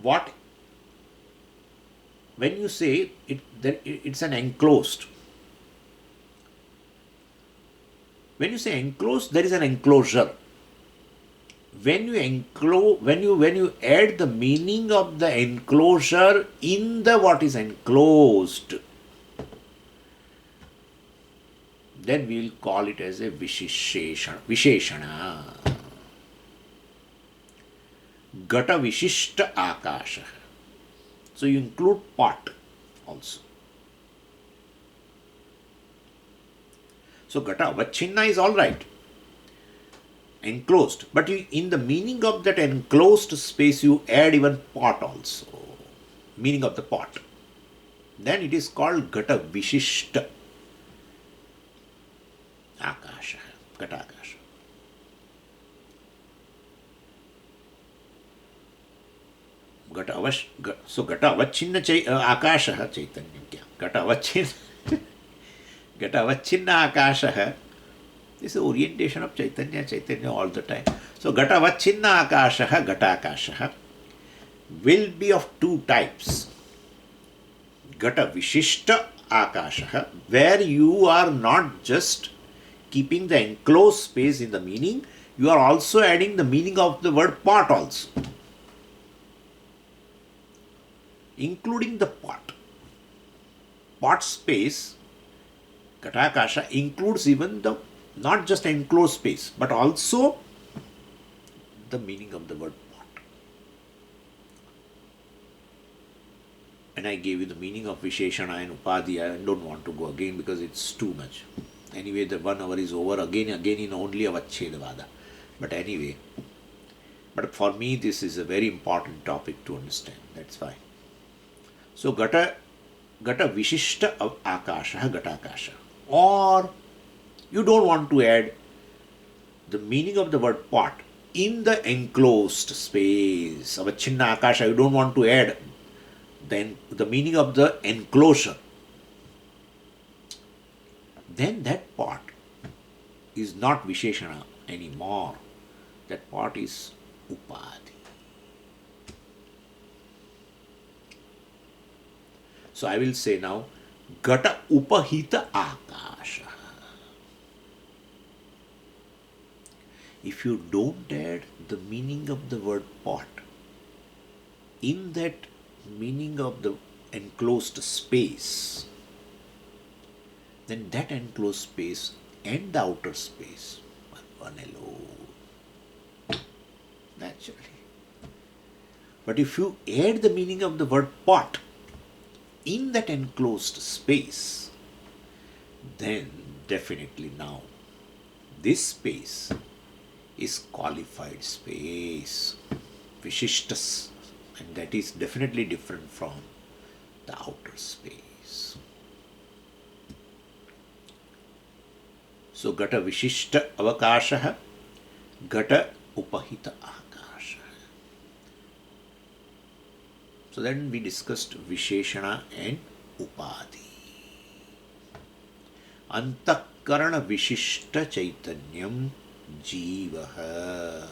A: What, when you say it's an enclosed, when you say enclosed, there is an enclosure. When you add the meaning of the enclosure in the what is enclosed, then we will call it as a visheshana. Gata vishishta akasha. So you include pot also. So Gata avachinna is all right, enclosed, but in the meaning of that enclosed space you add even pot also, meaning of the pot. Then it is called Gata vishishta akasha, Gata akasha. So Gata avachinna akasha chaitanyam kya? Gata avachinna akasha. This is orientation of Chaitanya all the time. So Gata avachinna akasha, Gata akasha will be of two types. Gata vishishta akasha, where you are not just keeping the enclosed space in the meaning, you are also adding the meaning of the word pot also, including the pot. Pot space, Ghatakasha, includes even the not just enclosed space, but also the meaning of the word pot. And I gave you the meaning of Visheshana and Upadhi. I don't want to go again because it's too much. Anyway, the 1 hour is over again in only Avachedavada. But anyway, but for me this is a very important topic to understand. That's why. So Gata Vishishta Akasha, Ghatakasha. Or you don't want to add the meaning of the word pot in the enclosed space. Avachinna Akasha, you don't want to add then the meaning of the enclosure. Then that pot is not Visheshana anymore. That pot is Upadhi. So I will say now, Gata Upahita Akasha. If you don't add the meaning of the word pot in that meaning of the enclosed space, then that enclosed space and the outer space are one alone. Naturally. But if you add the meaning of the word pot in that enclosed space, then definitely now this space is qualified space, Vishishtas and that is definitely different from the outer space. So Gata Vishishta Avakasha, Gata Upahita Akasha. So then we discussed Visheshana and Upadhi. Antakarana Vishishta Chaitanyam Jivaha.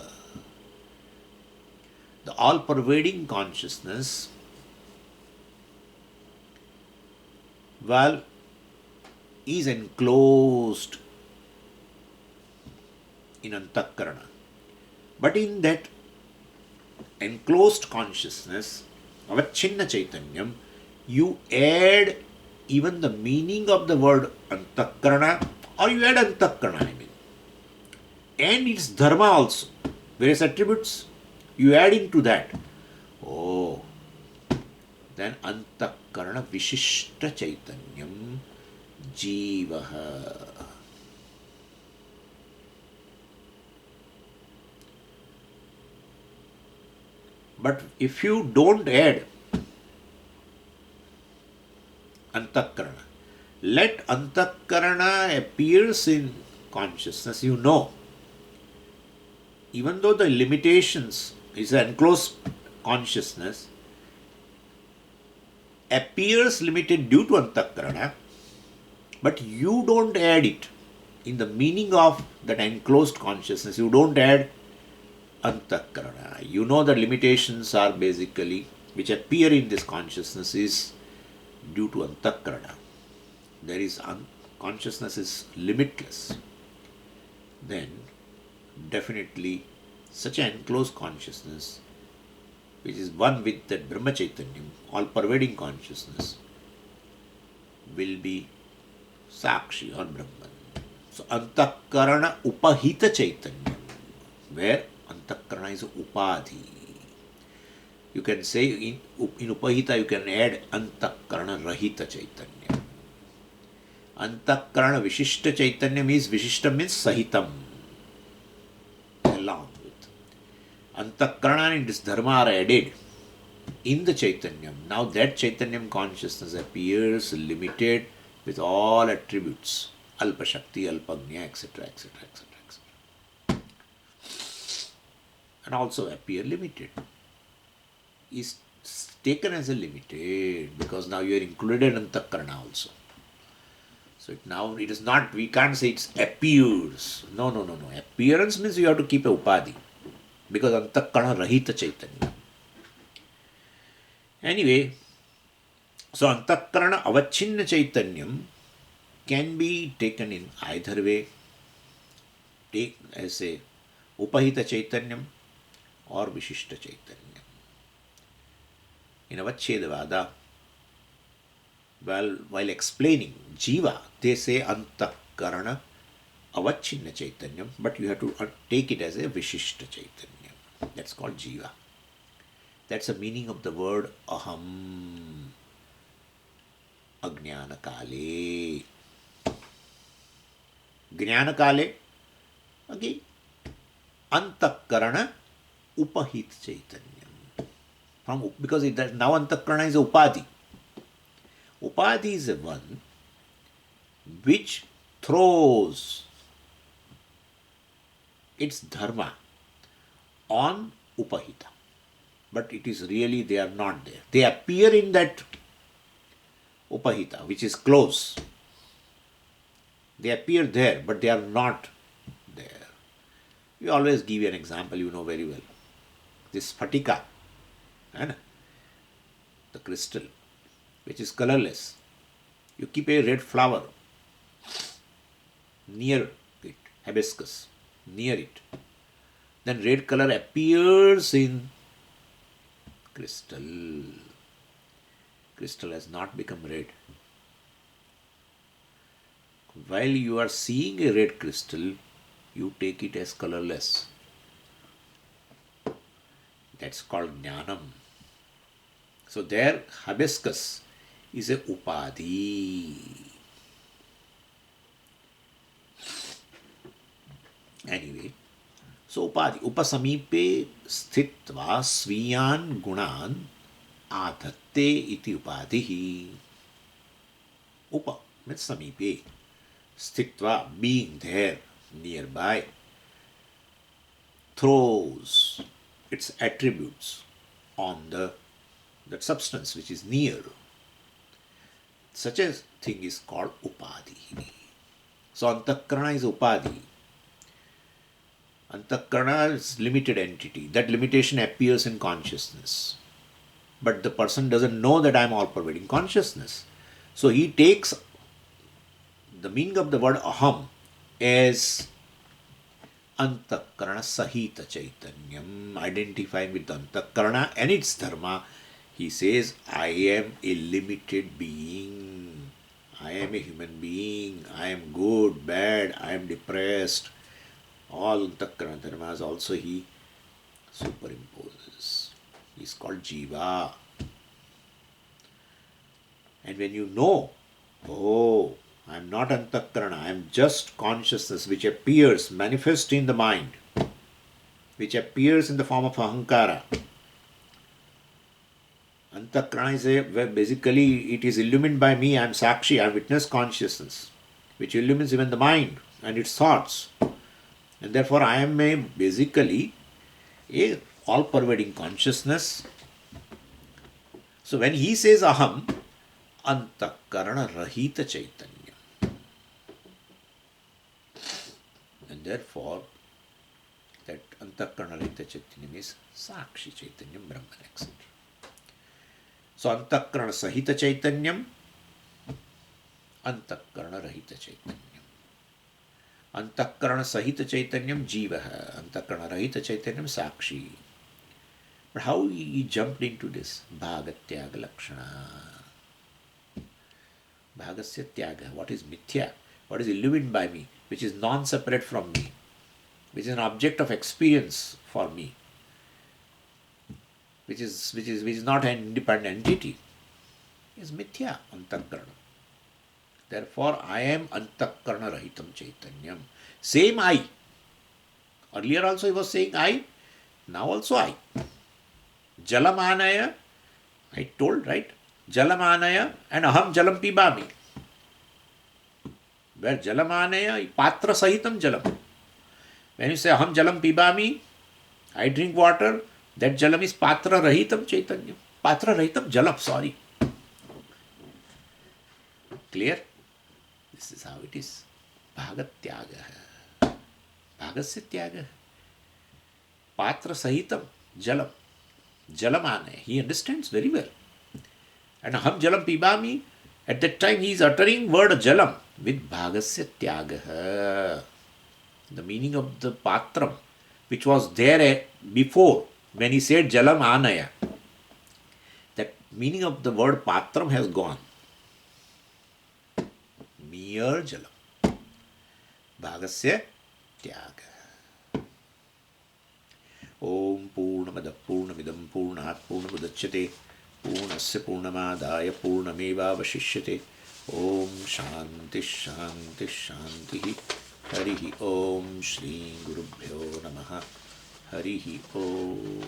A: The all-pervading consciousness, well, is enclosed in Antakarana. But in that enclosed consciousness, Avachinna Chaitanyam, you add even the meaning of the word Antakarana, or you add Antakarana, I mean, and its dharma also, various attributes, you add into that. Oh, then Antakarana Vishishta Chaitanyam Jivaha. But if you don't add Antakarana, let Antakarana appears in consciousness, you know, even though the limitations is an enclosed consciousness, appears limited due to Antakarana, but you don't add it in the meaning of that enclosed consciousness, you don't add Antakarana. You know the limitations are basically, which appear in this consciousness, is due to Antakarana. There is consciousness is limitless. Then definitely such an enclosed consciousness, which is one with that Brahma Chaitanyam, all pervading consciousness, will be Sakshi or Brahman. So Antakarana Upahita Chaitanyam, where Antakarana is Upadhi. You can say in Upahita you can add Antakarana Rahita Chaitanyam. Antakarana Vishishta Chaitanyam is Vishishta means Sahitam, along with. Antakarana and its dharma are added in the Chaitanyam. Now that Chaitanyam consciousness appears limited with all attributes, Alpa Shakti, Alpagnya, etc., etc., etc., etc. And also appear limited. Is taken as a limited because now you are included in Antakarana also. So now it is not, we can't say it appears. No. Appearance means you have to keep a upadhi because Antakarana Rahita Chaitanya. Anyway, so Antakarana Avachinna Chaitanyam can be taken in either way. Take as a Upahita Chaitanyam or Vishishta Chaitanyam. In Avachedavada, well, while explaining Jiva, they say Antakarana Avachinna Chaitanyam, but you have to take it as a Vishishta Chaitanyam. That's called Jiva. That's the meaning of the word Aham Ajnana Kale. Jnana Kale, again, Antakarana Upahit Chaitanyam. Because now Antakarana is Upadhi. Upadhi is the one which throws its dharma on Upahita. But it is really, they are not there. They appear in that Upahita, which is close. They appear there, but they are not there. We always give you an example, you know very well. This Phatika, the crystal, which is colorless. You keep a red flower near it, hibiscus, near it. Then red color appears in crystal. Crystal has not become red. While you are seeing a red crystal, you take it as colorless. That's called Jnanam. So there, hibiscus is a upadhi. Anyway, So upadi, upasamīpe sthitva sviyan gunan ādhatte iti upadihi. Upa means samīpe, sthitva being there, nearby, throws its attributes on that substance which is near. Such a thing is called upadi. So antakarana is upadi. Antakarana is limited entity. That limitation appears in consciousness. But the person doesn't know that I am all pervading consciousness. So he takes the meaning of the word aham as antakarana sahita chaitanyam, identifying with the antakarana and its dharma. He says, I am a limited being. I am a human being. I am good, bad, I am depressed. All antakarana dharmas also he superimposes. He is called jiva. And when you know, oh, I am not antakarana, I am just consciousness which appears, manifest in the mind, which appears in the form of ahankara. Antakarana is where basically it is illumined by me, I am sakshi, I witness consciousness, which illumines even the mind and its thoughts. And therefore I am basically a all-pervading consciousness. So when he says aham, antakarana rahita chaitanya. And therefore, that antakarana rahita chaitanya is sakshi chaitanyam brahman, etc. So antakarana sahita chaitanyam, antakarana rahita chaitanyam. Antakarana sahita chaitanyam jivaha, antakarana rahita chaitanyam sakshi. But how he jumped into this? Bhagatyaga lakshana. Bhagasya tyaga. What is mithya? What is illumined by me? Which is non-separate from me. Which is an object of experience for me. Which is not an independent entity. Is mithya, antakarana. Therefore, I am antakarana rahitam chaitanyam. Same I. Earlier also he was saying I. Now also I. Jalamanaya, I told, right? Jalamanaya and aham jalam pibami. Where jalamanaya, patra sahitam jalam. When you say aham jalam pibami, I drink water, that jalam is patra rahitam chaitanyam. Patra rahitam jalam, sorry. Clear? This is how it is. Bhagatyaga. Bhagasya tyaga. Patra sahitam jalam. Jalamane. He understands very well. And aham jalam pibami, at that time he is uttering word jalam with bhagasya tyaga. The meaning of the patram, which was there before, when he said jalam anaya, that meaning of the word patram has gone. Mere jalam. Bhagasya tyaga. Om Purnamada Purnamidam Purnat Purnamudachyate Purnasya Purnamadaya Purnameva Vashishyate. Om Shanti Shanti Shanti. Harihi Om Shri Gurubhyo Namaha. Harihi Om.